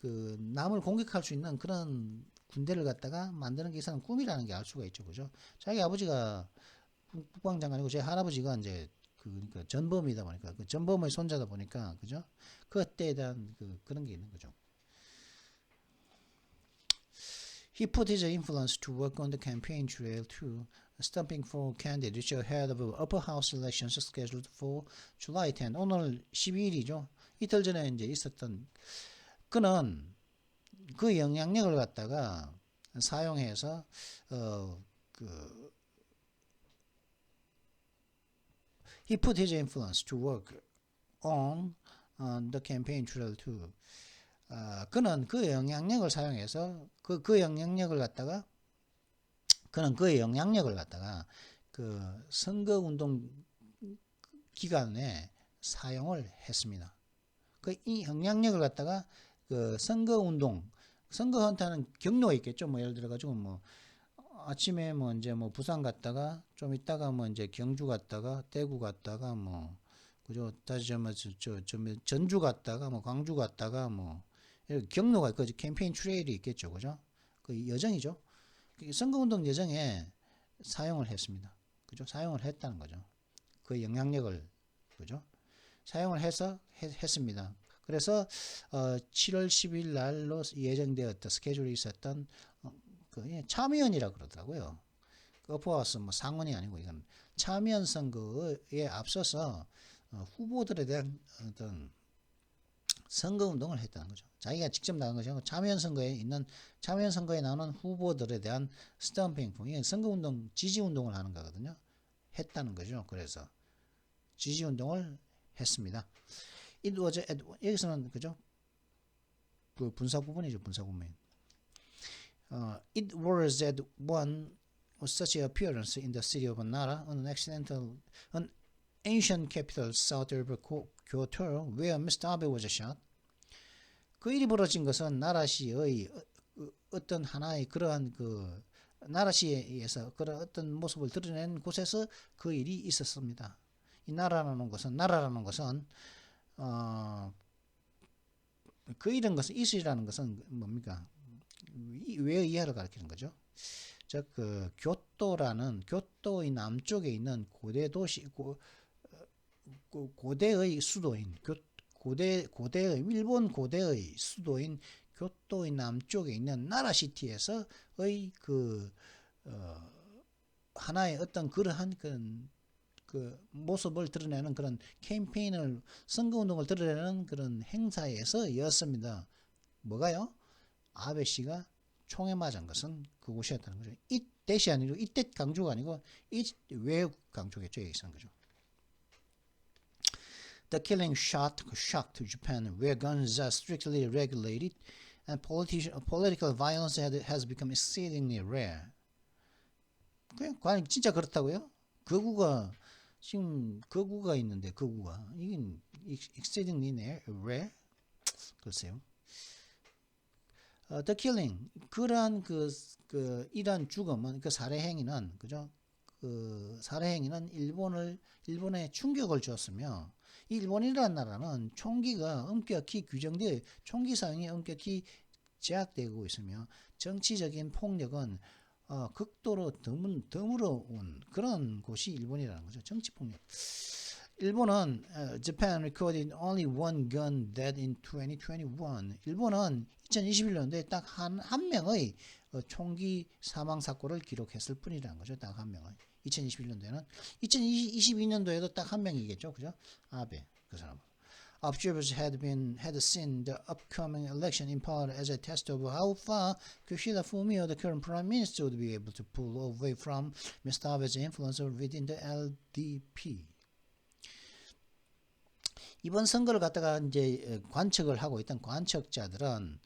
Speaker 1: 남을 공격할 수 있는 그런 군대를 갖다가 만드는 게 이 사람 꿈이라는 게 알 수가 있죠, 그죠? 자기 아버지가 국방장관이고 제 할아버지가 이제 그러니까 전범이다 보니까 그 전범의 손자다 보니까, 그죠? 그때에 대한 그런 게 있는 거죠. He put his influence to work on the campaign trail too, stumping for candidates ahead of upper house elections scheduled for July 10. 오늘 12일이죠. 이틀 전에 이제 있었던 그는 그 영향력을 갖다가 사용해서 he put his influence to work on the campaign trail too. 그는 그 영향력을 사용해서 그 영향력을 갖다가 그 선거 운동 기간에 사용을 했습니다. 그 이 영향력을 갖다가 그 선거 운동, 선거한테는 경로가 있겠죠. 뭐 예를 들어 가지고 뭐 아침에 뭐 이제 뭐 부산 갔다가 좀 있다가 뭐 이제 경주 갔다가 대구 갔다가 뭐 그죠. 다시 저 전주 갔다가 뭐 광주 갔다가 뭐 이렇게 경로가 있고 캠페인 트레일이 있겠죠. 그죠? 그 여정이죠. 그 선거운동 여정에 사용을 했습니다. 그죠? 사용을 했다는 거죠. 그 영향력을 그죠? 사용을 해서 했습니다. 그래서 7월 10일 날로 예정되었던 스케줄이 있었던 그 참의원이라 그러더라고요. 그 어퍼하우스 뭐 상원이 아니고 이건 참의원 선거에 앞서서 후보들에 대한 어떤 선거 운동을 했다는 거죠. 자기가 직접 나간 것이 아니고 참여연 선거에 나오는 후보들에 대한 스탬핑, 이게 선거 운동, 지지 운동을 하는 거거든요. 했다는 거죠. 그래서 지지 운동을 했습니다. It was at, 여기서는 그죠? 그 분사 구문이죠. 분사 구문. It was at one such appearance in the city of Nara, an ancient capital south of Kyoto, where Mr. Abe was shot. 그 일이 벌어진 것은 나라시의 어떤 하나의 그러한 그 나라시에서 그런 어떤 모습을 드러낸 곳에서 그 일이 있었습니다. 이 나라라는 것은 그 이런 것은 이슬이라는 것은 뭡니까? 왜 이하를 가리키는 거죠? 즉 그 교토의 남쪽에 있는 고대 도시 고대의 수도인 고대의 일본 고대의 수도인 교토의 남쪽에 있는 나라시티에서의 그 하나의 어떤 그러한 그 모습을 드러내는 그런 캠페인을 선거운동을 드러내는 그런 행사에서였습니다. 뭐가요? 아베 씨가 총에 맞은 것은 그곳이었다는 거죠. 이때이 아니고 이때 강조가 아니고 왜 강조겠죠? 여기서는 거죠. The killing shocked Japan, where guns are strictly regulated, and political violence has become exceedingly rare. 그냥 진짜 그렇다고요? 지금 거구가 있는데 이게 exceedingly rare? 글쎄요. The killing 그러한 이러한 죽음은 그 살해 행위는 그죠? 그 살해 행위는 일본에 충격을 줬으며 이 일본이라는 나라는 총기가 엄격히 규정되어 총기 사용이 엄격히 제약되고 있으며 정치적인 폭력은 극도로 드물어 온 그런 곳이 일본이라는 거죠. 정치 폭력. 일본은 Japan recorded only one gun death in 2021. 일본은 2021년도에 딱 한 명의 총기 사망 사고를 기록했을 뿐이라는 거죠. 딱 한 명의. 2021년도에는 2022년도에도 딱 한 명이겠죠. 그죠? 아베 그 사람. Observers had seen the upcoming election in part as a test of how far Kishida Fumio, the current prime minister, would be able to pull away from Mr. Abe's influence within the LDP. 이번 선거를 갖다가 이제 관측을 하고 있던 관측자들은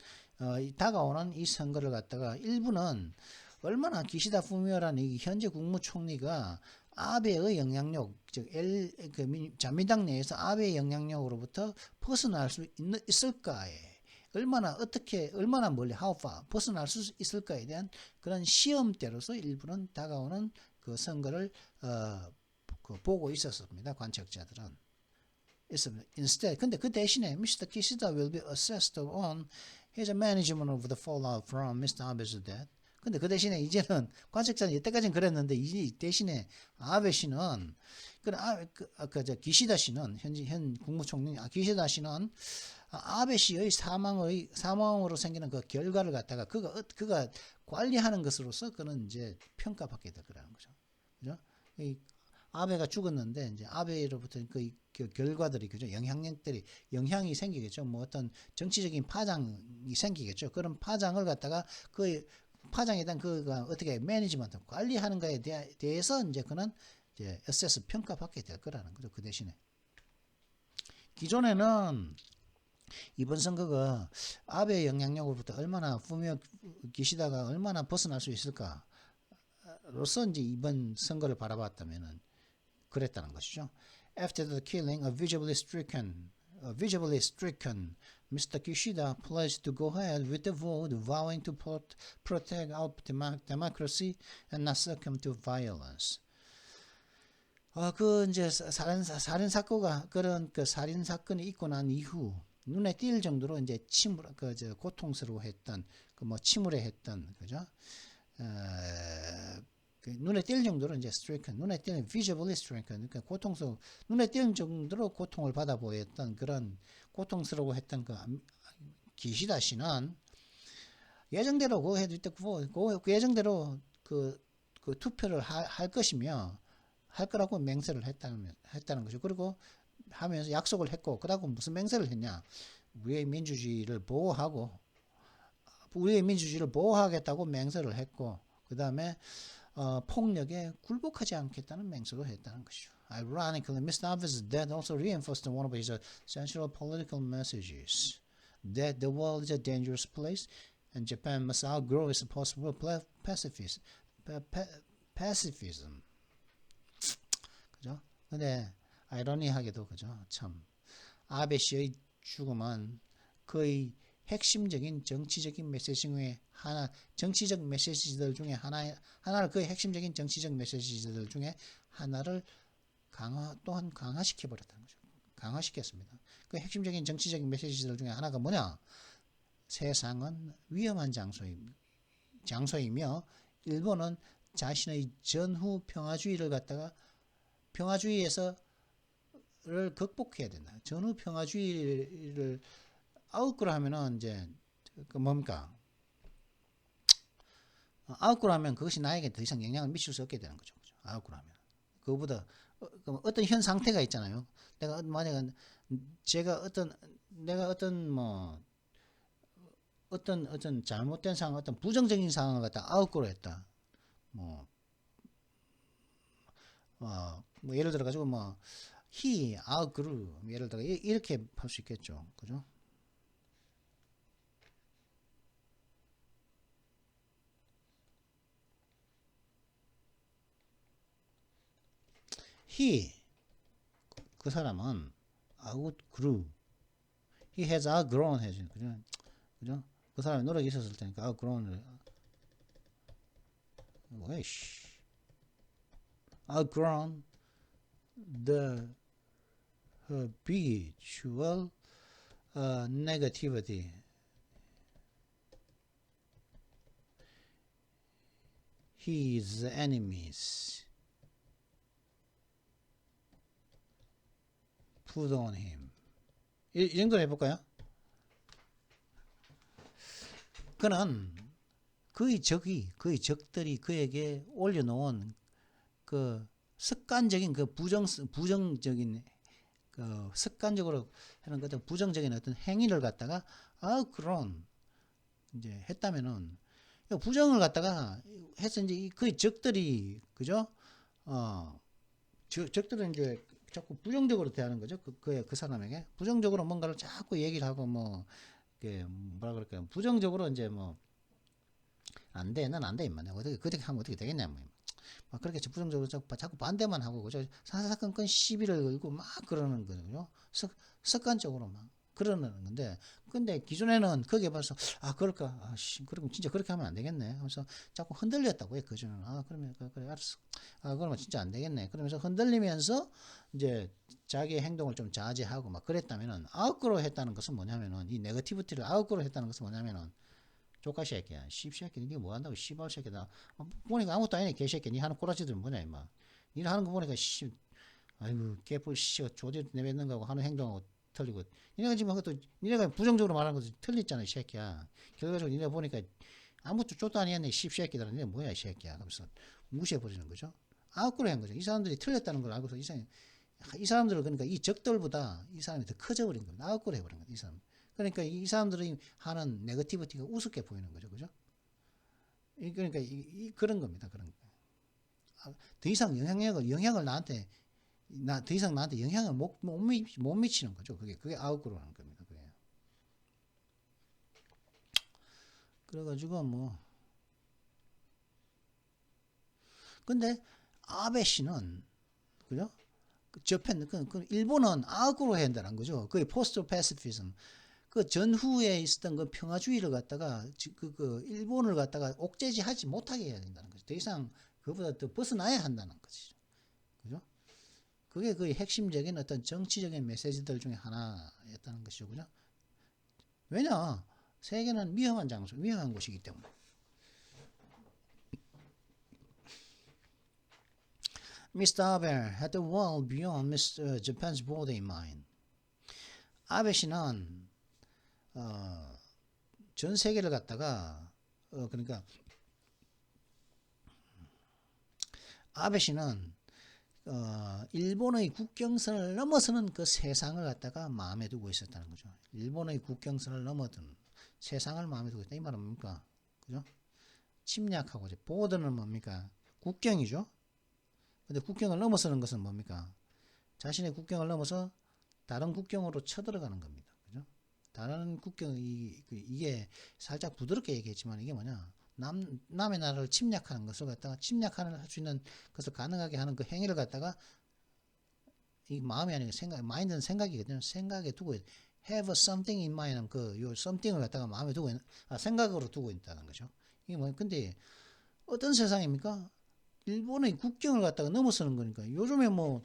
Speaker 1: 다가오는 이 선거를 갖다가 일부는 얼마나 기시다 후미오라는 이 현재 국무총리가 아베의 영향력, 즉 자민당 내에서 아베의 영향력으로부터 벗어날 수 있을까에 얼마나 멀리 how far 벗어날 수 있을까에 대한 그런 시험대로서 일부는 다가오는 그 선거를 보고 있었습니다. 관측자들은. Instead, 근데 그 대신에 Mr. Kishida will be assessed on his management of the fallout from Mr. Abe's death. 근데 그 대신에 이제는 관측자는 이때까지는 그랬는데 이 대신에 아베 씨는 기시다 씨는 현 국무총리 기시다 씨는 아베 씨의 사망으로 생기는 그 결과를 갖다가 그가 관리하는 것으로서 그는 이제 평가받게 될 거라는 거죠. 그죠? 이 아베가 죽었는데 이제 아베로부터 그 결과들이 그죠? 영향이 생기겠죠. 뭐 어떤 정치적인 파장이 생기겠죠. 그런 파장을 갖다가 그 파장에 대한 그가 어떻게 매니지먼트 관리하는 거에 대해서 이제 그는 이제 어세스 평가받게 될 거라는 거죠. 그 대신에 기존에는 이번 선거가 아베의 영향력으로부터 얼마나 기시다가 얼마나 벗어날 수 있을까를 로서 이제 이번 선거를 바라봤다면은 그랬다는 것이죠. After the killing, visibly stricken, Mr. Kishida pledged to go ahead with the vote, vowing to protect our democracy and not succumb to violence. 그 이제 살인 사건가 그런 그 살인 사건이 있고 난 이후 눈에 띌 정도로 이제 고통스러워했던 그 뭐 침울해했던 그죠? 그 눈에 띌 정도로 이제 눈에 띄는 visibly stricken, 그러니까 눈에 띄는 정도로 고통을 받아 보였던 그런 고통스러워했던 그 기시다 씨는 예정대로 그 예정대로 그 투표를 할 것이며 할 거라고 맹세를 했다는 거죠. 그리고 하면서 약속을 했고, 그다고 무슨 맹세를 했냐? 우리의 민주주의를 보호하겠다고 맹세를 했고, 그 다음에 폭력에 굴복하지 않겠다는 맹세도 했다는 것이죠. Ironically, Mr. Abe's death also reinforced one of his central political messages, that the world is a dangerous place and Japan must outgrow its possible pacifism. 그죠? 근데 아이러니하게도 그죠? 참 아베 씨의 죽음은 그의 핵심적인 정치적인 메시지 중에 정치적 메시지들 중에 하나를 그의 핵심적인 정치적 메시지들 중에 하나를 또한 강화시켜 버렸다는 거죠. 강화시켰습니다. 그 핵심적인 정치적인 메시지들 중에 하나가 뭐냐? 세상은 위험한 장소이며 일본은 자신의 전후 평화주의를 극복해야 된다. 전후 평화주의를 아웃그로 하면은 이제 그 뭡니까? 아웃그로 하면 그것이 나에게 더 이상 영향을 미칠 수 없게 되는 거죠. 아웃그로 하면 그거보다 어떤 현 상태가 있잖아요. 내가 어떤 잘못된 상황, 어떤 부정적인 상황을 갖다 아웃그로 했다. 뭐 예를 들어 가지고 he outgrew, 예를 들어 이렇게 할 수 있겠죠. 그죠? 그 사람은 outgrew, he has outgrown 해야지. 그죠? 그 사람이 노력이 있었을 테니까 outgrown을 outgrown the habitual negativity, his enemies put on him. 이 정도로 해볼까요? 그는 그의 적들이 그에게 올려놓은 그 습관적인 부정적인 습관적으로 하는 것들 부정적인 어떤 행위를 갖다가 그런 이제 했다면은 부정을 갖다가 해서 이제 그의 적들이 그죠? 적들은 이제 자꾸 부정적으로 대하는 거죠. 그 사람에게 부정적으로 뭔가를 자꾸 얘기를 하고 뭐라 그럴까요? 부정적으로 이제 안 돼, 난 안 돼, 임마. 그렇게 하면 어떻게 되겠냐, 막 그렇게 부정적으로 자꾸 반대만 하고 그죠? 사사건건 시비를 걸고 막 그러는 거죠. 습관적으로 막 그러는 건데, 근데 기존에는 거기에 봐서 그럴까, 그럼 진짜 그렇게 하면 안 되겠네 하면서 자꾸 흔들렸다고 해. 그전에는 그러면 그래 알았어. 그러면 진짜 안 되겠네. 그러면서 흔들리면서 이제 자기의 행동을 좀 자제하고 막 그랬다면은 아웃그로 했다는 것은 뭐냐면은 이 네거티비티를 아웃그로 했다는 것은 뭐냐면은 조카 새끼야, 씹새끼, 니가 뭐 한다고, 씨발 새끼다. 보니까 아무것도 아니네, 개새끼. 니 하는 꼬라지들은 뭐냐, 임마. 니는 하는 거 보니까, 아이고, 개뿔, 조지 내뱉는 거하고 하는 행동하고 틀리고. 니네가 지금 그것도, 니네가 부정적으로 말하는 것도 틀렸잖아, 이 새끼야. 결과적으로 니네가 보니까 아무것도 쪼도 아니었네, 씹새끼들아. 니네 뭐야, 이 새끼야. 그러면서 무시해버리는 거죠. 아웃그로 한 거죠. 이 사람들이 틀렸다는 걸 알고서 이 사람들을 그러니까 이 적들보다 이 사람이 더 커져버린 겁니다. 아웃그로 해버린 거죠, 이 사람. 그러니까 이 사람들이 하는 네거티비티가 우습게 보이는 거죠. 그죠? 그러니까 그런 겁니다. 그런 거. 더 이상 영향을 나한테 영향을 못 미치는 거죠. 그게 아웃그로 하는 겁니다. 그게. 그래가지고 근데 아베 씨는 그죠? 저편 일본은 악으로 해야 한다는 거죠. 그게 포스트 패시피즘. 그 전후에 있었던 그 평화주의를 갖다가 일본을 갖다가 옥죄지하지 못하게 해야 된다는 거죠. 더 이상 그보다 더 벗어나야 한다는 거죠. 그죠? 그게 그 핵심적인 어떤 정치적인 메시지들 중에 하나였다는 것이죠. 그죠? 왜냐? 세계는 위험한 장소, 위험한 곳이기 때문에. Mr. Abe had the world beyond Japan's border in mind. 아베 씨는 전 세계를 갖다가 그러니까 아베 씨는 일본의 국경선을 넘어서는 그 세상을 갖다가 마음에 두고 있었다는 거죠. 일본의 국경선을 넘어든 세상을 마음에 두고 있다. 이 말은 뭡니까? 그죠? 침략하고 이제 보더는 뭡니까? 국경이죠. 근데 국경을 넘어서는 것은 뭡니까? 자신의 국경을 넘어서 다른 국경으로 쳐들어가는 겁니다. 그죠? 다른 국경이 이게 살짝 부드럽게 얘기했지만 이게 뭐냐? 남의 나라를 침략하는 것을 갖다가 침략하는 할 수 있는 것을 가능하게 하는 그 행위를 갖다가 이 마음이 아니라 생각, 마인드는 생각이거든요. 생각에 두고 have something in mind 요 something을 갖다가 마음에 두고 생각으로 두고 있다는 거죠. 이게 뭐 근데 어떤 세상입니까? 일본의 국경을 갖다가 넘어서는 거니까 요즘에 뭐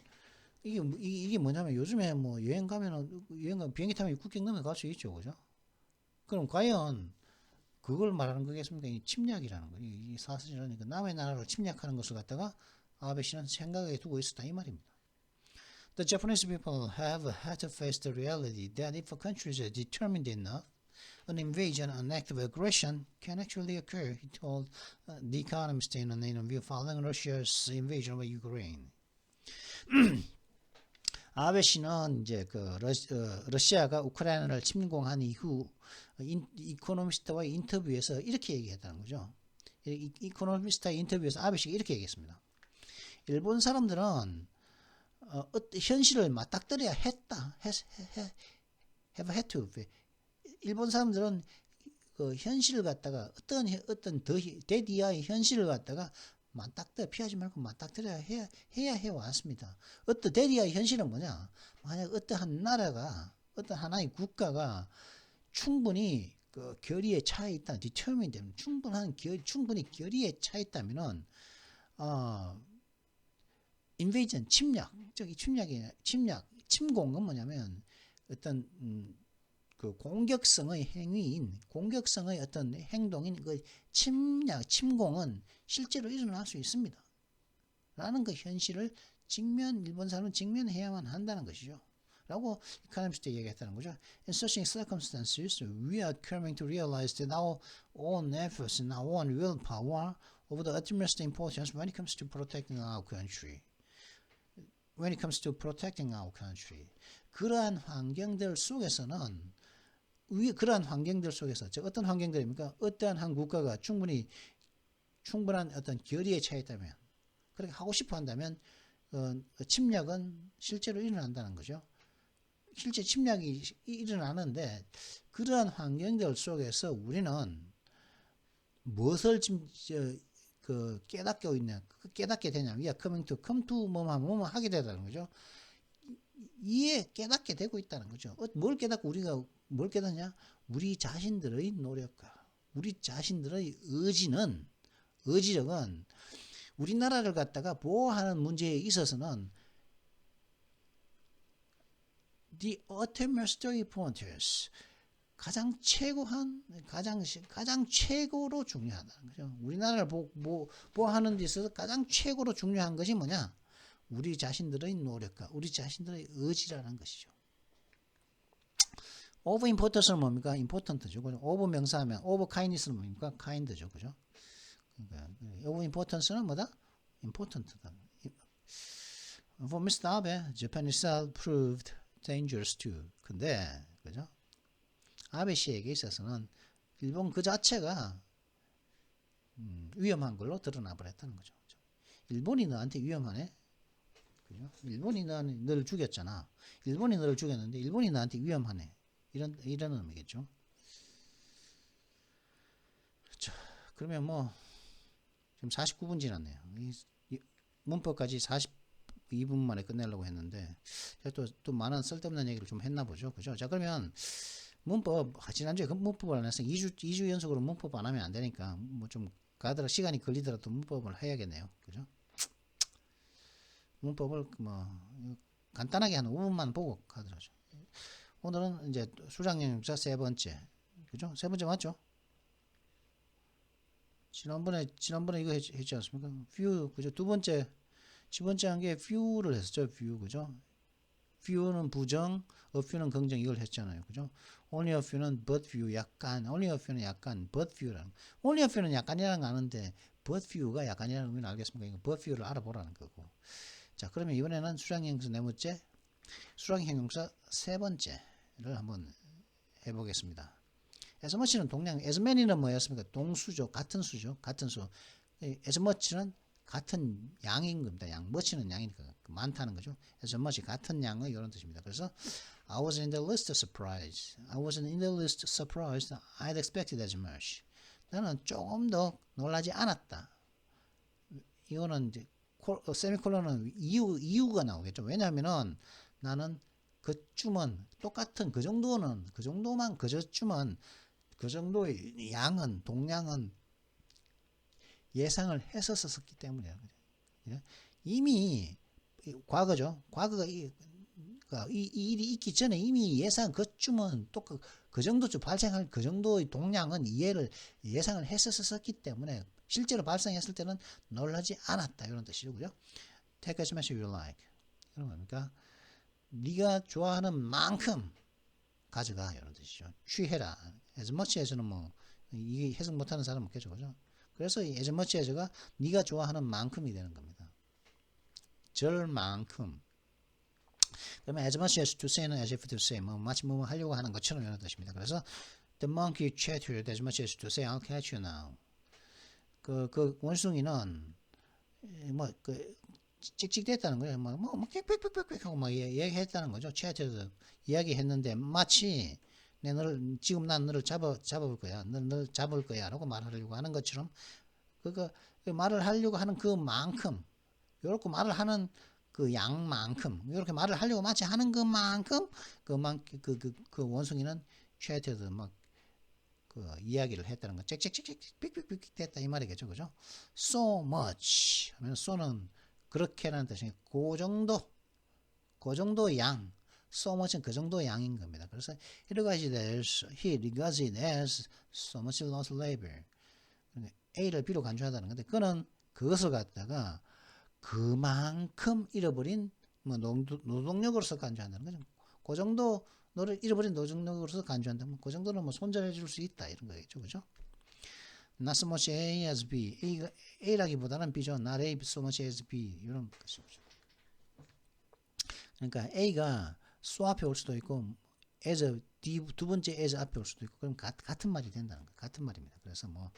Speaker 1: 이게 뭐냐면 요즘에 뭐 여행 가면은 비행기 타면 국경 넘어갈 수 있죠, 그죠? 그럼 과연 그걸 말하는 거겠습니까? 이 침략이라는 거, 이 사실이라니까 남의 나라를 침략하는 것을 갖다가 아베 씨는 생각에 두고 있었다 이 말입니다. The Japanese people have had to face the reality that if a country is determined enough, an invasion, an act of aggression can actually occur, he told The Economist in an interview following Russia's invasion of Ukraine. 아베 씨는 이제 러시아가 우크라이나를 침공한 이후 이코노미스트와의 인터뷰에서 이렇게 얘기했다는 거죠. 이코노미스트와의 인터뷰에서 아베 씨가 이렇게 얘기했습니다. 일본 사람들은 현실을 맞닥뜨려야 했다. have had to. 일본 사람들은 그 현실을 갖다가 어떤 대디아의 현실을 갖다가 피하지 말고 맞닥뜨려야 해야 해왔습니다. 어떤 대리아의 현실은 뭐냐? 만약 어떠한 나라가, 어떤 하나의 국가가 충분히 그 결의에 차 있다, determined, 충분히 결의에 차 있다면은, invasion, 침공은 뭐냐면 어떤 그 공격성의 어떤 행동인 그 침공은 실제로 일어날 수 있습니다. 라는 그 현실을 일본 사람은 직면해야만 한다는 것이죠. 라고 이코노미스트 얘기했다는 거죠. In such circumstances, we are coming to realize that our own efforts and our own willpower of the utmost importance when it comes to protecting our country. 그러한 환경들 속에서는 어떤 환경들입니까? 어떠한 한 국가가 충분한 어떤 결의에 차 있다면, 그렇게 하고 싶어 한다면, 침략은 실제로 일어난다는 거죠. 실제 침략이 일어나는데, 그러한 환경들 속에서 우리는 무엇을 깨닫게 되냐면, we are come to 뭐뭐 하게 되다는 거죠. 이에 깨닫게 되고 있다는 거죠. 뭘 깨닫고 우리가 뭘 깨닫냐? 우리 자신들의 노력과 우리 자신들의 의지력은 우리나라를 갖다가 보호하는 문제에 있어서는 the utmost importance, 가장 최고로 중요하다는 거죠. 우리나라를 보호하는 데 있어서 가장 최고로 중요한 것이 뭐냐? 우리 자신들의 노력과 우리 자신들의 의지라는 것이죠. of importance는 뭡니까? important죠. of 명사하면 of kindness는 뭡니까? kind죠. 그죠? 그러니까 of importance는 뭐다? important다. For Mr. Abe, Japan itself proved dangerous too. 근데 그죠? 아베 씨에게 있어서는 일본 그 자체가 위험한 걸로 드러나 버렸다는 거죠. 일본이 너한테 위험하네? 그죠? 일본이 너를 죽였잖아. 일본이 너를 죽였는데 일본이 나한테 위험하네. 이런 의미겠죠. 그렇죠. 그러면 뭐 지금 49분 지났네요. 문법까지 42분 만에 끝내려고 했는데 또 많은 쓸데없는 얘기를 좀 했나 보죠. 그죠? 자, 그러면 문법 지난주에 그 문법을 안 해서 2주 연속으로 문법 안 하면 안 되니까 뭐 좀 가더라 시간이 걸리더라도 문법을 해야겠네요. 그죠? 문법을 뭐 간단하게 한 5분만 보고 가더라죠. 오늘은 이제 수장형용사 세 번째. 그죠? 세 번째 맞죠? 지난번에 이거 했지 않습니까? view, 그죠? 두 번째 한 게 view를 했었죠. view, 그죠? view는 부정, a few는 긍정 이걸 했잖아요. 그죠? only a few는 but few 약간, only a few는 약간, but few라는 only a few는 약간이라는 거 아는데 but few가 약간이라는 의미는 알겠습니까? 이거 but few를 알아보라는 거고. 자, 그러면 이번에는 수량형용사 네 번째, 수량형용사 세 번째를 한번 해보겠습니다. as much는 동량, as many는 뭐였습니까? 동수죠. 같은 수죠. 같은 수. as much는 같은 양인 겁니다. 양. much는 양이니까 많다는 거죠. as much 같은 양의 이런 뜻입니다. 그래서 I wasn't in the least surprised. I wasn't in the least surprised. I'd expected as much. 나는 조금 더 놀라지 않았다. 이거는 이제 세미콜론은 이유가 나오겠죠. 왜냐하면은 나는 그쯤은 똑같은 그 정도만 그저쯤은 그 정도의 양은 동량은 예상을 했었기 때문이에요. 이미 과거죠. 과거가 이 일이 있기 전에 이미 예상 그쯤은 또 그 정도쯤 발생할 그 정도의 동량은 예상을 했었기 때문에 실제로 발생했을 때는 놀라지 않았다 이런 뜻이죠. 그죠? Take as much as you like. 그런 겁니까? 네가 좋아하는 만큼 가져가 이런 뜻이죠. 취해라. as much as는 뭐 이게 해석 못하는 사람 없겠죠, 그죠? 그래서 as much as가 네가 좋아하는 만큼이 되는 겁니다. 절만큼. 그러면 as much as to say는 as if to say 마치 뭐 하려고 하는 것처럼 이런 뜻입니다. 그래서 the monkey chattered as much as to say I'll catch you now. 그 원숭이는 그 찍찍댔다는 거예요. 뭐 꽥꽥꽥꽥 하고 막 얘기했다는 거죠. chattered 이야기했는데 마치 지금 난 너를 잡아볼 거야. 너를 잡을 거야라고 말하려고 하는 것처럼 그 말을 하려고 하는 그만큼 이렇게 말을 하는 그 양만큼 이렇게 말을 하려고 마치 하는 그만큼 그 원숭이는 chattered 막 그 이야기를 했다는 거. 짹짹짹짹 삑삑삑 됐다 이 말이겠죠. 그죠? so much 하면 so는 그렇게라는 뜻이 그 정도 양. so much는 그 정도 양인 겁니다. 그래서 he regards it as so much lost labor. A를 B로 간주하다는 건데 그는 그것을 갖다가 그만큼 잃어버린 뭐 노동력으로서 간주한다는 거죠. 그 정도 너를 잃어버린 노동력으로서 간주한다면 그 정도는 뭐 손절해 줄 수 있다 이런 거겠죠. 그죠? Not so much A as B. A라기보다는 B죠. Not A so much as B. 이런 것이죠. 그러니까 A가 so 앞에 올 수도 있고 as 두 번째 as 앞에 올 수도 있고 그럼 같은 말이 된다는 거예요. 같은 말입니다. 그래서 뭐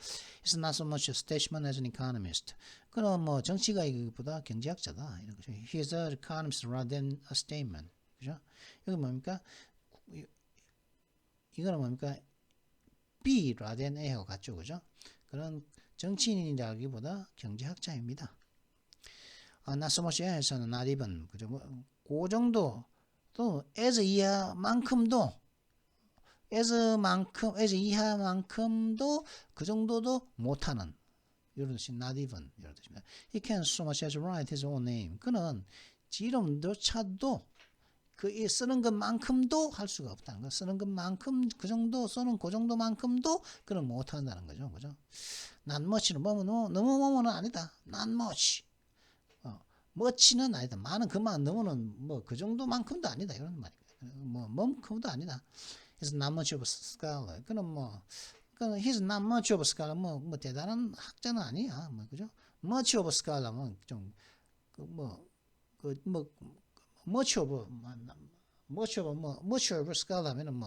Speaker 1: It's not so much a statesman as an economist. 그는 뭐 정치가이기보다 경제학자다 이런 거죠. He is an economist rather than a statesman. 그죠? 여기 뭡니까? 이거는 뭡니까? B rather than A하고 같죠, 그죠? 그런 정치인이라기보다 경제학자입니다. Not so much as는 not even 그죠? 그 정도 또 as 이하만큼도 as 이하만큼도 그 정도도 못하는 이런 뜻이 not even 이런 뜻입니다. He can't so much as write his own name. 그는 지 이름조차도 그 쓰는 것만큼도 할 수가 없다는 거. 쓰는 것만큼 그 정도 쓰는 그 정도만큼도 그는 못한다는 거죠, 그죠? Not much는 너무 아니다. Not much. much는 아니다. 많은 그만 너무는 뭐 그 정도만큼도 아니다 이런 말입니다. 뭐 만큼도 아니다. He's not much of a scholar. 그는 he's not much of a scholar. 뭐 대단한 학자는 아니야. 뭐 그죠? Much of a scholar 좀 much of a scholar 하면은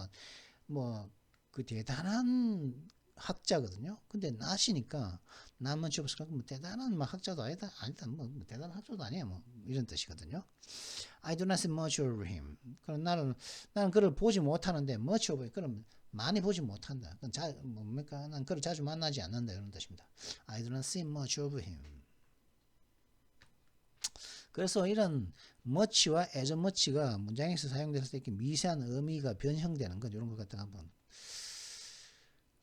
Speaker 1: 그 대단한 학자거든요. 근데 not이니까 not much of a scholar 뭐 대단한 학자도 아니다 뭐 대단한 학자도 아니야 뭐 이런 뜻이거든요. I do not see much of him. 그럼 나는 그를 보지 못하는데 much of 그럼 많이 보지 못한다. 그럼 뭡니까? 난 그를 자주 만나지 않는다 이런 뜻입니다. I do not see much of him. 그래서 이런 much와 as much가 문장에서 사용됐을 때 이렇게 미세한 의미가 변형되는 것 이런 것 갖다가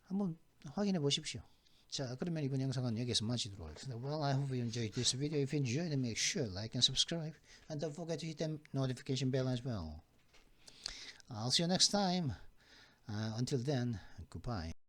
Speaker 1: 한번 확인해 보십시오. 자, 그러면 이번 영상은 여기서 마치도록 하겠습니다. Well, I hope you enjoyed this video. If you enjoyed it, make sure like and subscribe, and don't forget to hit the notification bell as well. I'll see you next time. Until then, goodbye.